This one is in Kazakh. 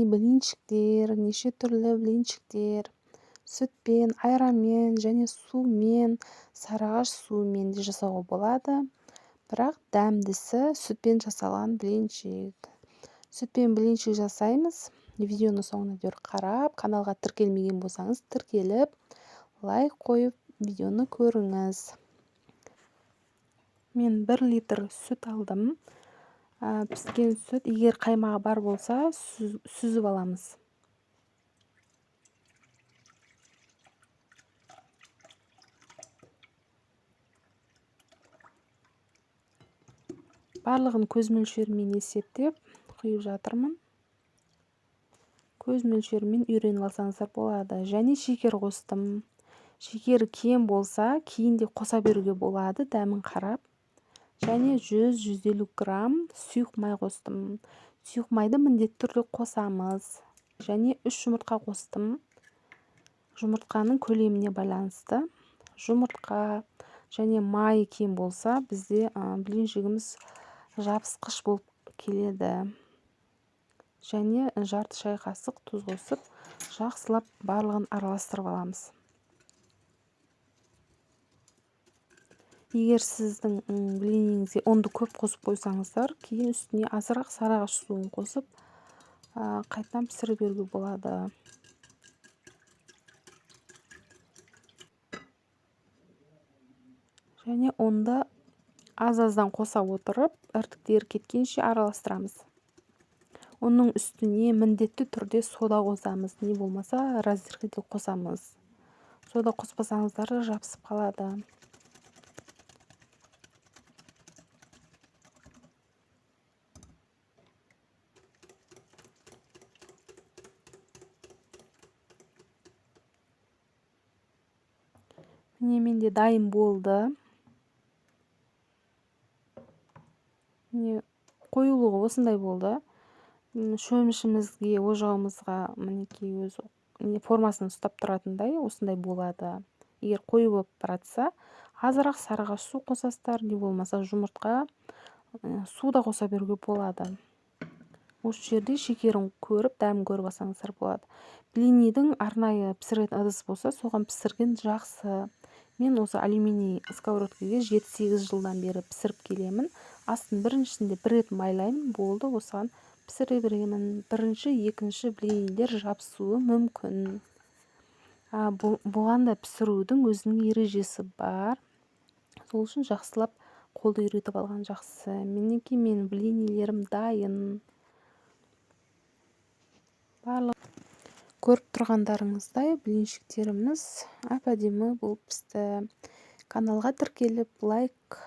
блинчиктер, неше түрлі блинчиктер сүтпен, айранмен және сумен, сарыағаш суымен де жасауға болады. Бірақ дәмдісі сүтпен жасалған блинчик. Сүтпен блинчик жасаймыз. Видеоны соңына дейін қарап, каналға тіркелмеген болсаңыз, тіркеліп, лайк қойып, видеоны көріңіз. Мен 1 литр сүт алдым. Піскен сүт, егер қаймағы бар болса, сүзіп аламыз. Барлығын көз мөлшерімен есептеп құйып жатырмын. Көз мөлшерімен үйреніп алсаңыздар болады. Және шекер қостым. Шекері кем болса, кейін де қоса беруге болады, дәмін қарап. Және 100-150 грамм сұйық май қостым. Сұйық майды міндетті түрде қосамыз. Және 3 жұмыртқа қостым. Жұмыртқаның көлеміне байланысты. Жұмыртқа және май кем болса, бізде блинчигіміз жабысқыш болып келеді. Және жарты шай қасық тұз қосып, жақсылап барлығын араластырып аламыз. Егер сіздің блиніңізге ұнды көп қосып қойсаңыздар, кейін үстіне азырақ сарыағаш суын қосып, қайтадан пісіріп беруге болады. Және онда аз-аздан қоса отырып, іртіктері кеткенше араластырамыз. Оның үстіне міндетті түрде сода қосамыз, не болмаса разрыхлитель қосамыз. Сода қоспасаңыздар жабысып қалады. Міне менде дайын болды. Қоюлығы осындай болды. Шөмішімізге, ожауымызға мінекей өзі формасын ұстап тұратындай осындай болады. Егер қою болып баратса, азырақ сарыағаш су қосасыздар, не болмаса жұмыртқа, су да қоса беруге болады. Осы жерде шекерін көріп, дәмін көріп алсаңыздар болады. Блинидің арнайы пісіретін ыдыс болса, соған пісірген жақсы. Мен осы алюминий сковородкаға 7-8 жылдан бері пісіріп келемін. Астын біріншісінде 1 рет майлаймын, болды, осыған пісіре беремін. Бірінші, екінші блинилер жабысуы мүмкін. Бұған да пісірудің өзінің ережесі бар. Сол үшін жақсылап қолды үйретіп алған жақсы. Мінекей мен блинилерім дайын. Барлық көріп тұрғандарыңыздай блинчиктеріміз әп-әдемі болып пісті. Каналға тіркеліп, лайк